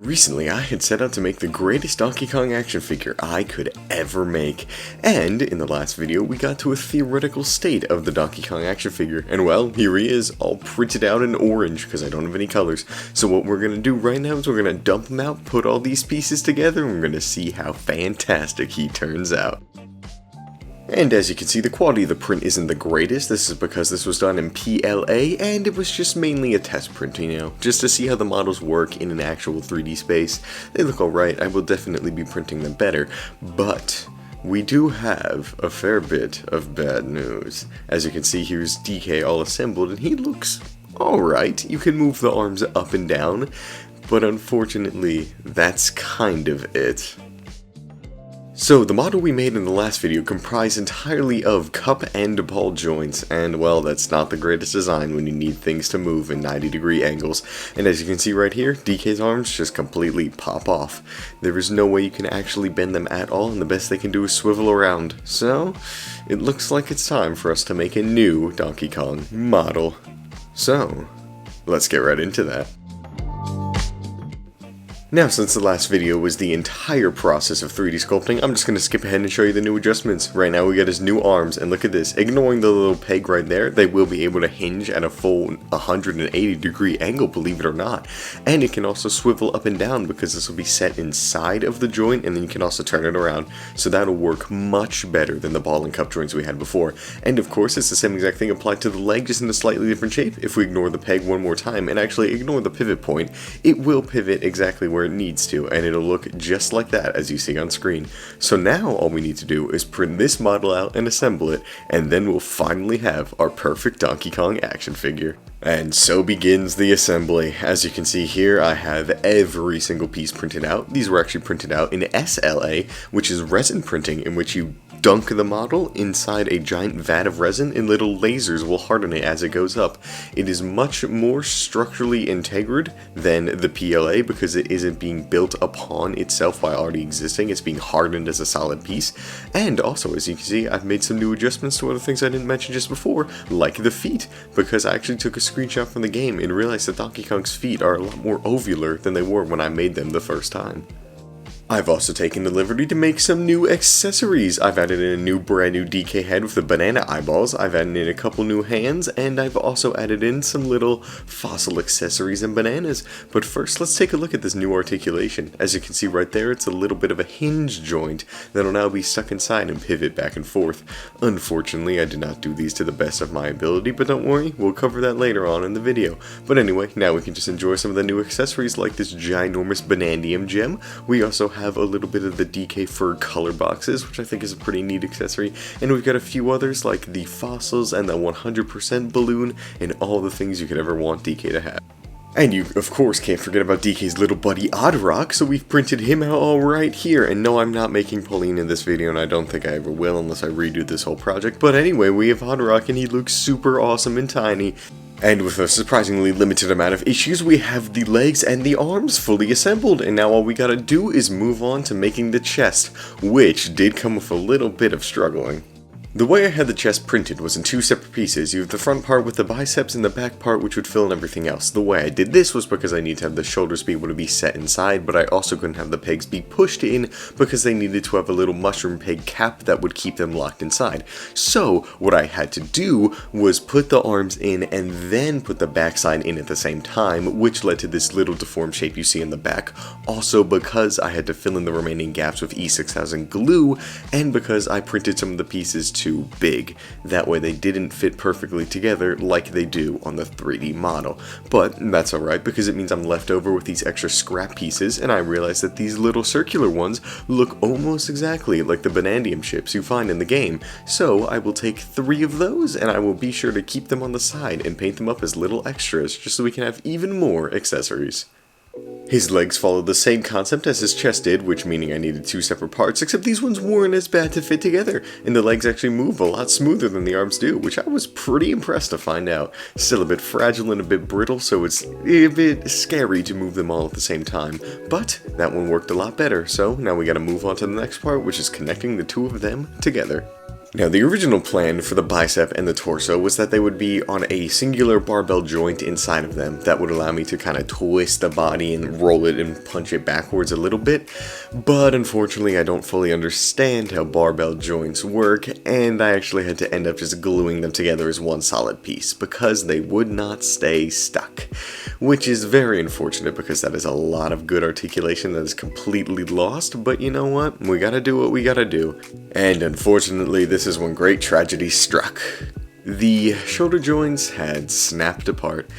Recently, I had set out to make the greatest Donkey Kong action figure I could ever make, and in the last video we got to a theoretical state of the Donkey Kong action figure, and well, here he is, all printed out in orange because I don't have any colors. So what we're going to do right now is we're going to dump him out, put all these pieces together, and we're going to see how fantastic he turns out. And as you can see, the quality of the print isn't the greatest. This is because this was done in PLA, and it was just mainly a test print, just to see how the models work in an actual 3D space. They look alright, I will definitely be printing them better, but we do have a fair bit of bad news. As you can see, here's DK all assembled, and he looks alright. You can move the arms up and down, but unfortunately, that's kind of it. So, the model we made in the last video comprised entirely of cup and ball joints, and well, that's not the greatest design when you need things to move in 90-degree angles. And as you can see right here, DK's arms just completely pop off. There is no way you can actually bend them at all, and the best they can do is swivel around. So, it looks like it's time for us to make a new Donkey Kong model. So, let's get right into that. Now, since the last video was the entire process of 3D sculpting, I'm just going to skip ahead and show you the new adjustments. Right now we got his new arms, and look at this. Ignoring the little peg right there, they will be able to hinge at a full 180-degree angle, believe it or not. And it can also swivel up and down because this will be set inside of the joint, and then you can also turn it around. So that'll work much better than the ball and cup joints we had before. And of course, it's the same exact thing applied to the leg, just in a slightly different shape. If we ignore the peg one more time and actually ignore the pivot point, it will pivot exactly where it needs to, and it'll look just like that as you see on screen. So now all we need to do is print this model out and assemble it, and then we'll finally have our perfect Donkey Kong action figure. And so begins the assembly. As you can see here, I have every single piece printed out. These were actually printed out in SLA, which is resin printing, in which you dunk the model inside a giant vat of resin, and little lasers will harden it as it goes up. It is much more structurally integrated than the PLA because it isn't being built upon itself while already existing. It's being hardened as a solid piece. And also, as you can see, I've made some new adjustments to other things I didn't mention just before, like the feet, because I actually took a screenshot from the game and realized that Donkey Kong's feet are a lot more ovular than they were when I made them the first time. I've also taken the liberty to make some new accessories. I've added in a brand new DK head with the banana eyeballs, I've added in a couple new hands, and I've also added in some little fossil accessories and bananas. But first, let's take a look at this new articulation. As you can see right there, it's a little bit of a hinge joint that'll now be stuck inside and pivot back and forth. Unfortunately, I did not do these to the best of my ability, but don't worry, we'll cover that later on in the video. But anyway, now we can just enjoy some of the new accessories like this ginormous Banandium gem. We also have a little bit of the DK fur color boxes, which I think is a pretty neat accessory, and we've got a few others like the fossils and the 100% balloon and all the things you could ever want DK to have. And you, of course, can't forget about DK's little buddy Oddrock, so we've printed him out all right here. And no, I'm not making Pauline in this video, and I don't think I ever will unless I redo this whole project. But anyway, we have Oddrock, and he looks super awesome and tiny. And with a surprisingly limited amount of issues, we have the legs and the arms fully assembled, and now all we gotta do is move on to making the chest, which did come with a little bit of struggling. The way I had the chest printed was in two separate pieces. You have the front part with the biceps and the back part which would fill in everything else. The way I did this was because I need to have the shoulders be able to be set inside, but I also couldn't have the pegs be pushed in because they needed to have a little mushroom peg cap that would keep them locked inside. So what I had to do was put the arms in and then put the backside in at the same time, which led to this little deformed shape you see in the back. Also because I had to fill in the remaining gaps with E6000 glue, and because I printed some of the pieces too big. That way they didn't fit perfectly together like they do on the 3D model. But that's alright because it means I'm left over with these extra scrap pieces, and I realized that these little circular ones look almost exactly like the Banandium ships you find in the game. So I will take 3 of those, and I will be sure to keep them on the side and paint them up as little extras just so we can have even more accessories. His legs followed the same concept as his chest did, which meaning I needed 2 separate parts, except these ones weren't as bad to fit together, and the legs actually move a lot smoother than the arms do, which I was pretty impressed to find out. Still a bit fragile and a bit brittle, so it's a bit scary to move them all at the same time, but that one worked a lot better, so now we gotta move on to the next part, which is connecting the 2 of them together. Now, the original plan for the bicep and the torso was that they would be on a singular barbell joint inside of them that would allow me to kind of twist the body and roll it and punch it backwards a little bit, but unfortunately I don't fully understand how barbell joints work, and I actually had to end up just gluing them together as one solid piece because they would not stay stuck, which is very unfortunate because that is a lot of good articulation that is completely lost, but you know what, we gotta do what we gotta do. And unfortunately, this is when great tragedy struck. The shoulder joints had snapped apart,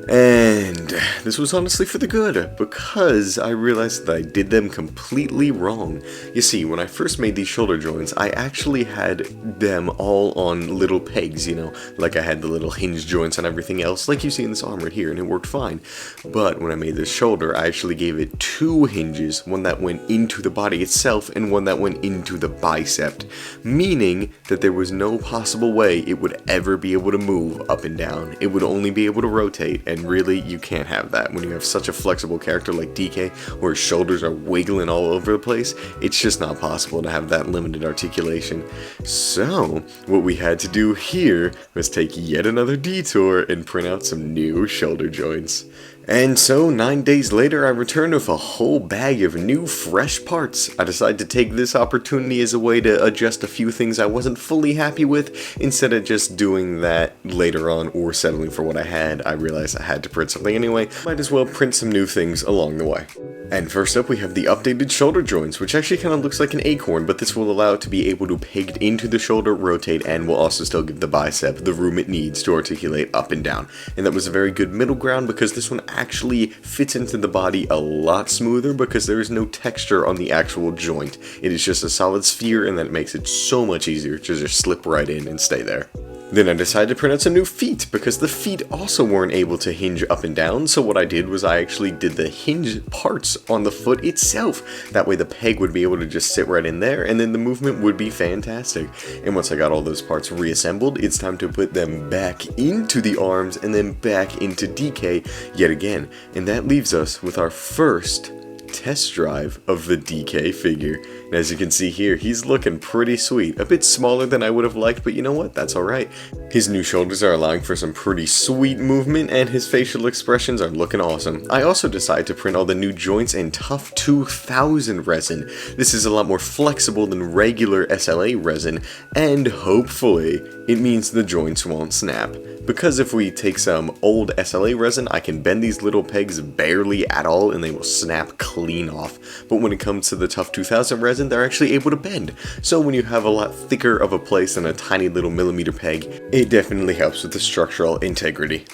and this was honestly for the good, because I realized that I did them completely wrong. You see, when I first made these shoulder joints, I actually had them all on little pegs, you know, like I had the little hinge joints and everything else, like you see in this arm right here, and it worked fine. But when I made this shoulder, I actually gave it two hinges, one that went into the body itself and one that went into the bicep, meaning that there was no possible way it would ever be able to move up and down. It would only be able to rotate, and really, you can't have that. When you have such a flexible character like DK, where his shoulders are wiggling all over the place, it's just not possible to have that limited articulation. So, what we had to do here was take yet another detour and print out some new shoulder joints. And so, 9 days later, I returned with a whole bag of new, fresh parts. I decided to take this opportunity as a way to adjust a few things I wasn't fully happy with. Instead of just doing that later on or settling for what I had, I realized I had to print something anyway. Might as well print some new things along the way. And first up, we have the updated shoulder joints, which actually kind of looks like an acorn, but this will allow it to be able to peg into the shoulder, rotate, and will also still give the bicep the room it needs to articulate up and down. And that was a very good middle ground because this one actually fits into the body a lot smoother because there is no texture on the actual joint. It is just a solid sphere, and that makes it so much easier to just slip right in and stay there. Then I decided to print out some new feet because the feet also weren't able to hinge up and down, so what I did was I actually did the hinge parts on the foot itself. That way the peg would be able to just sit right in there, and then the movement would be fantastic. And once I got all those parts reassembled, it's time to put them back into the arms and then back into DK yet again. And that leaves us with our first test drive of the DK figure. And as you can see here, he's looking pretty sweet. A bit smaller than I would have liked, but you know what? That's alright. His new shoulders are allowing for some pretty sweet movement, and his facial expressions are looking awesome. I also decided to print all the new joints in Tough 2000 resin. This is a lot more flexible than regular SLA resin, and hopefully it means the joints won't snap. Because if we take some old SLA resin, I can bend these little pegs barely at all and they will snap clean off. But when it comes to the Tough 2000 resin, they're actually able to bend. So when you have a lot thicker of a place than a tiny little millimeter peg, it definitely helps with the structural integrity.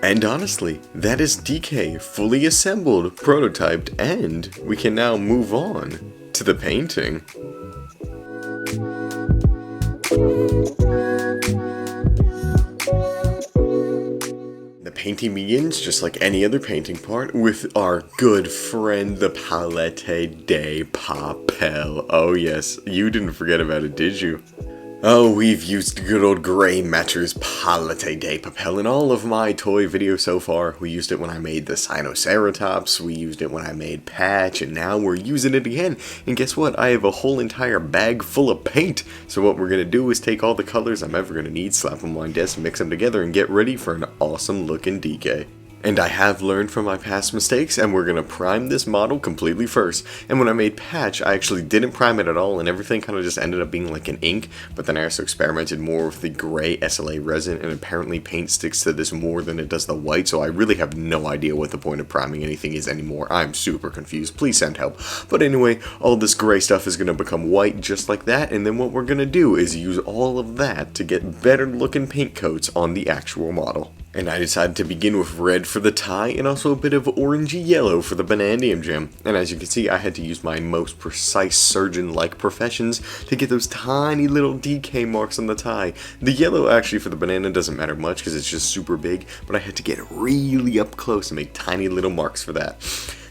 And honestly, that is DK fully assembled, prototyped, and we can now move on to the painting. The painting begins, just like any other painting part, with our good friend, the Palette de Papel. Oh yes, you didn't forget about it, did you? Oh, we've used good old Grey Matter's Palette de Papel in all of my toy videos so far. We used it when I made the Sinoceratops, we used it when I made Patch, and now we're using it again. And guess what? I have a whole entire bag full of paint. So what we're going to do is take all the colors I'm ever going to need, slap them on my desk, mix them together, and get ready for an awesome looking DK. And I have learned from my past mistakes, and we're going to prime this model completely first. And when I made Patch, I actually didn't prime it at all, and everything kind of just ended up being like an ink. But then I also experimented more with the gray SLA resin, and apparently paint sticks to this more than it does the white, so I really have no idea what the point of priming anything is anymore. I'm super confused. Please send help. But anyway, all this gray stuff is going to become white just like that, and then what we're going to do is use all of that to get better looking paint coats on the actual model. And I decided to begin with red for the tie and also a bit of orangey yellow for the Banandium gem. And as you can see, I had to use my most precise surgeon-like professions to get those tiny little DK marks on the tie. The yellow actually for the banana doesn't matter much because it's just super big, but I had to get really up close and make tiny little marks for that.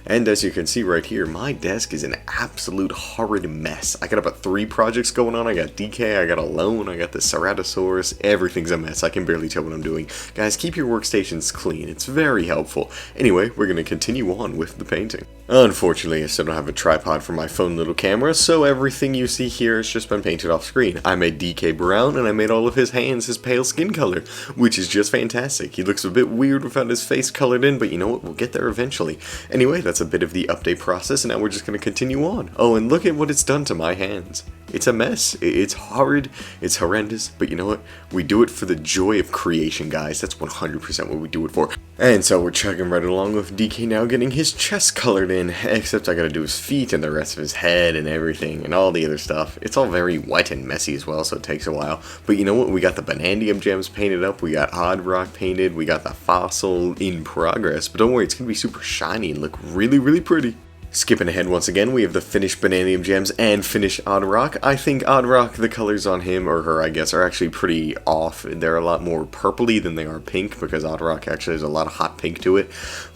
And as you can see right here, my desk is an absolute horrid mess. I got about 3 projects going on. I got DK, I got Alone, I got the Ceratosaurus. Everything's a mess. I can barely tell what I'm doing. Guys, keep your workstations clean. It's very helpful. Anyway, we're going to continue on with the painting. Unfortunately, I still don't have a tripod for my phone little camera, so everything you see here has just been painted off screen. I made DK brown, and I made all of his hands his pale skin color, which is just fantastic. He looks a bit weird without his face colored in, but you know what? We'll get there eventually. Anyway, that's a bit of the update process, and now we're just going to continue on. Oh, and look at what it's done to my hands. It's a mess. It's horrid. It's horrendous. But you know what? We do it for the joy of creation, guys. That's 100% what we do it for. And so we're chugging right along with DK now getting his chest colored in. Except I gotta do his feet and the rest of his head and everything and all the other stuff. It's all very wet and messy as well, so it takes a while. But you know what? We got the Banandium gems painted up. We got Odd Rock painted. We got the fossil in progress. But don't worry, it's gonna be super shiny and look really, really pretty. Skipping ahead once again, we have the finished Banandium gems and finished Odd Rock. I think Odd Rock, the colors on him, or her I guess, are actually pretty off. They're a lot more purpley than they are pink, because Odd Rock actually has a lot of hot pink to it.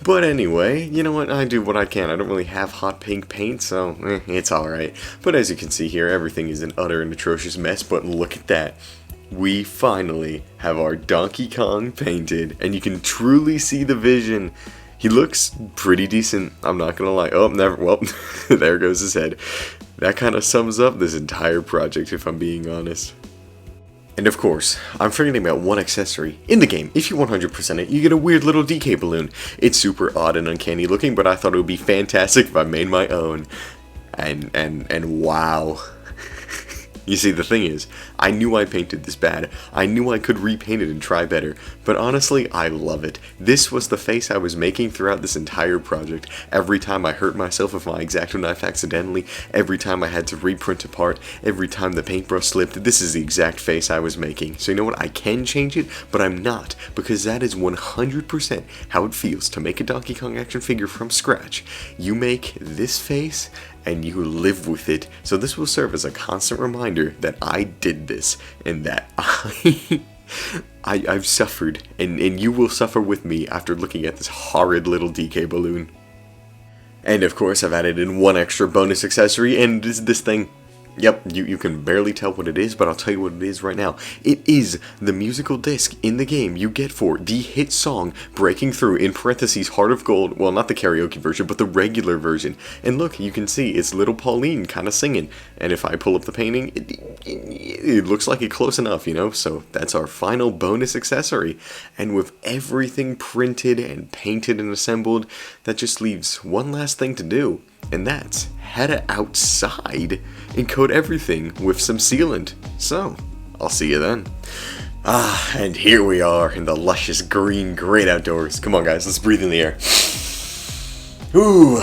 But anyway, you know what, I do what I can. I don't really have hot pink paint, so it's alright. But as you can see here, everything is an utter and atrocious mess, but look at that. We finally have our Donkey Kong painted, and you can truly see the vision. He looks pretty decent, I'm not gonna lie. Oh, never, well, there goes his head. That kind of sums up this entire project, if I'm being honest. And of course, I'm forgetting about one accessory. In the game, if you 100% it, you get a weird little DK balloon. It's super odd and uncanny looking, but I thought it would be fantastic if I made my own. And wow. You see, the thing is, I knew I painted this bad. I knew I could repaint it and try better. But honestly, I love it. This was the face I was making throughout this entire project. Every time I hurt myself with my X-Acto knife accidentally, every time I had to reprint a part, every time the paintbrush slipped, this is the exact face I was making. So you know what, I can change it, but I'm not, because that is 100% how it feels to make a Donkey Kong action figure from scratch. You make this face, and you live with it. So this will serve as a constant reminder that I did this, and that I've suffered, and you will suffer with me after looking at this horrid little DK balloon. And of course, I've added in one extra bonus accessory, and it is this thing. Yep, you can barely tell what it is, but I'll tell you what it is right now. It is the musical disc in the game you get for the hit song Breaking Through, in parentheses, Heart of Gold. Well, not the karaoke version, but the regular version. And look, you can see it's little Pauline kind of singing. And if I pull up the painting, it looks like it close enough, you know? So that's our final bonus accessory. And with everything printed and painted and assembled, that just leaves one last thing to do. And that's head outside and coat everything with some sealant. So, I'll see you then. And here we are in the luscious green great outdoors. Come on guys, let's breathe in the air. Ooh,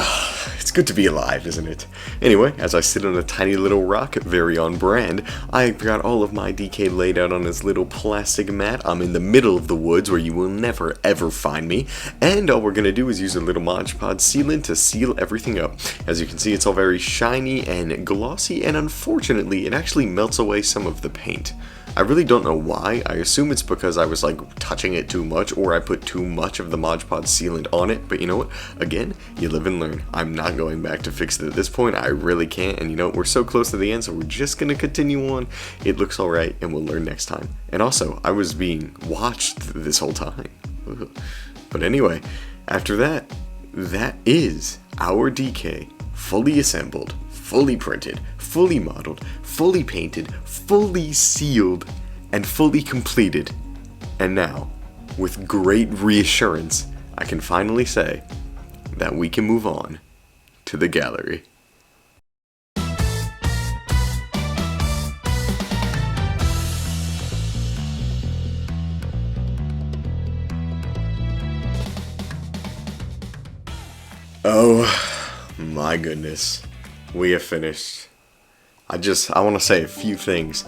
it's good to be alive, isn't it? Anyway, as I sit on a tiny little rock, very on brand, I've got all of my DK laid out on this little plastic mat. I'm in the middle of the woods where you will never ever find me, and all we're gonna do is use a little Mod Podge sealant to seal everything up. As you can see, it's all very shiny and glossy, and unfortunately, it actually melts away some of the paint. I really don't know why. I assume it's because I was like touching it too much, or I put too much of the Mod Podge sealant on it, but you know what? Again, you live and learn. I'm not going back to fix it at this point. I really can't, and you know, we're so close to the end, so we're just gonna continue on. It looks alright, and we'll learn next time. And also, I was being watched this whole time. Ugh. But anyway, after that, that is our DK, fully assembled, fully printed, fully modeled, fully painted, fully sealed, and fully completed. And now, with great reassurance, I can finally say that we can move on to the gallery. Oh my goodness, we have finished. I want to say a few things.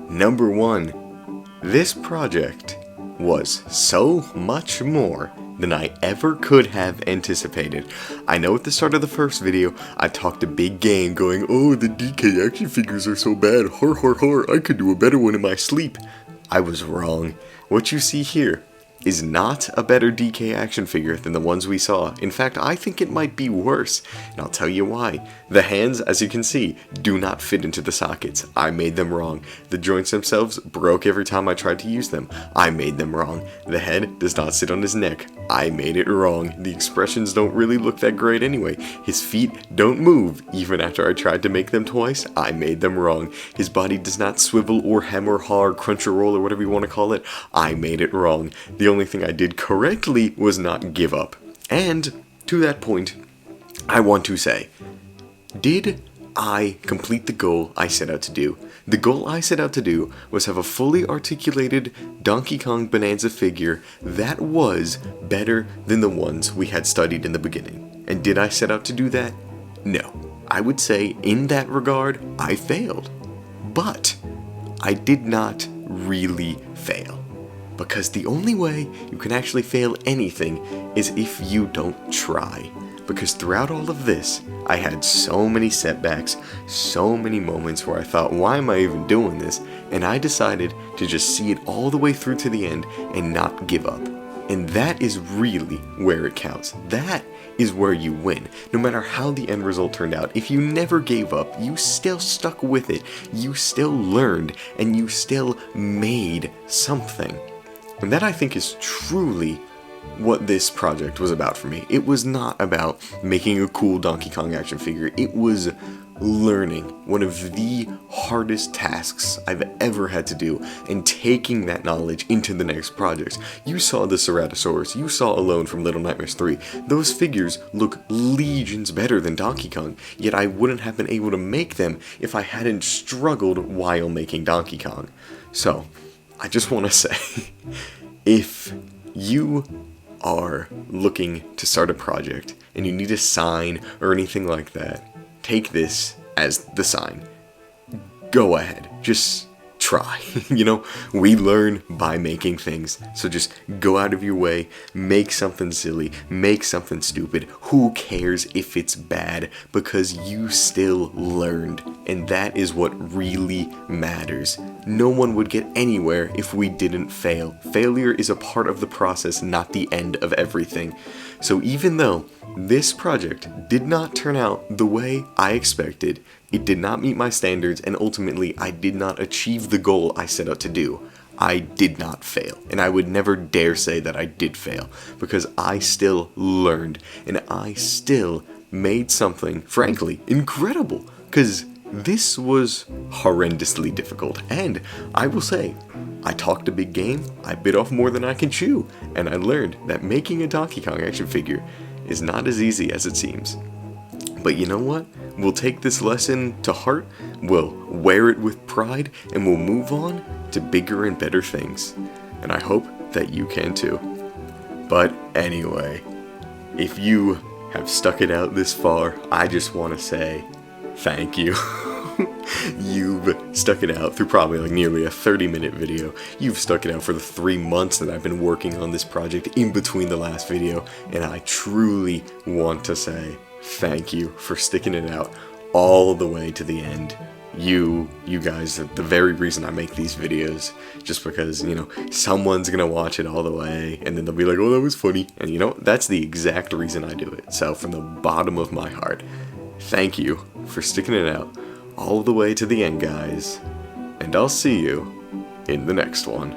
Number one, this project was so much more than I ever could have anticipated. I know at the start of the first video, I talked a big game going, oh, the DK action figures are so bad, har har har, I could do a better one in my sleep. I was wrong. What you see here is not a better DK action figure than the ones we saw. In fact, I think it might be worse, and I'll tell you why. The hands, as you can see, do not fit into the sockets. I made them wrong. The joints themselves broke every time I tried to use them. I made them wrong. The head does not sit on his neck. I made it wrong. The expressions don't really look that great anyway. His feet don't move. Even after I tried to make them twice, I made them wrong. His body does not swivel or hem or haw or crunch or roll or whatever you want to call it. I made it wrong. The only thing I did correctly was not give up. And to that point, I want to say, did I complete the goal I set out to do? The goal I set out to do was have a fully articulated Donkey Kong Bonanza figure that was better than the ones we had studied in the beginning. And did I set out to do that? No. I would say in that regard, I failed. But I did not really fail. Because the only way you can actually fail anything is if you don't try. Because throughout all of this, I had so many setbacks, so many moments where I thought, why am I even doing this? And I decided to just see it all the way through to the end and not give up. And that is really where it counts. That is where you win. No matter how the end result turned out, if you never gave up, you still stuck with it, you still learned, and you still made something. And that, I think, is truly what this project was about for me. It was not about making a cool Donkey Kong action figure. It was learning one of the hardest tasks I've ever had to do and taking that knowledge into the next projects. You saw the Ceratosaurus, you saw Alone from Little Nightmares 3. Those figures look legions better than Donkey Kong, yet I wouldn't have been able to make them if I hadn't struggled while making Donkey Kong. So, I just want to say, if you are looking to start a project and you need a sign or anything like that, take this as the sign. Go ahead, just try. You know, we learn by making things, so just go out of your way, make something silly, make something stupid. Who cares if it's bad, because you still learned, and that is what really matters. No one would get anywhere if we didn't fail. Failure is a part of the process, not the end of everything. So even though this project did not turn out the way I expected, it did not meet my standards, and ultimately I did not achieve the goal I set out to do, I did not fail. And I would never dare say that I did fail, because I still learned, and I still made something, frankly, incredible. Because this was horrendously difficult, and I will say, I talked a big game, I bit off more than I can chew, and I learned that making a Donkey Kong action figure is not as easy as it seems. But you know what? We'll take this lesson to heart, we'll wear it with pride, and we'll move on to bigger and better things. And I hope that you can too. But anyway, if you have stuck it out this far, I just want to say thank you. You've stuck it out through probably like nearly a 30-minute video. You've stuck it out for the 3 months that I've been working on this project in between the last video, and I truly want to say thank you for sticking it out all the way to the end. You guys are the very reason I make these videos, just because, you know, someone's gonna watch it all the way, and then they'll be like, oh, that was funny, and you know, that's the exact reason I do it. So from the bottom of my heart, thank you for sticking it out all the way to the end, guys, and I'll see you in the next one.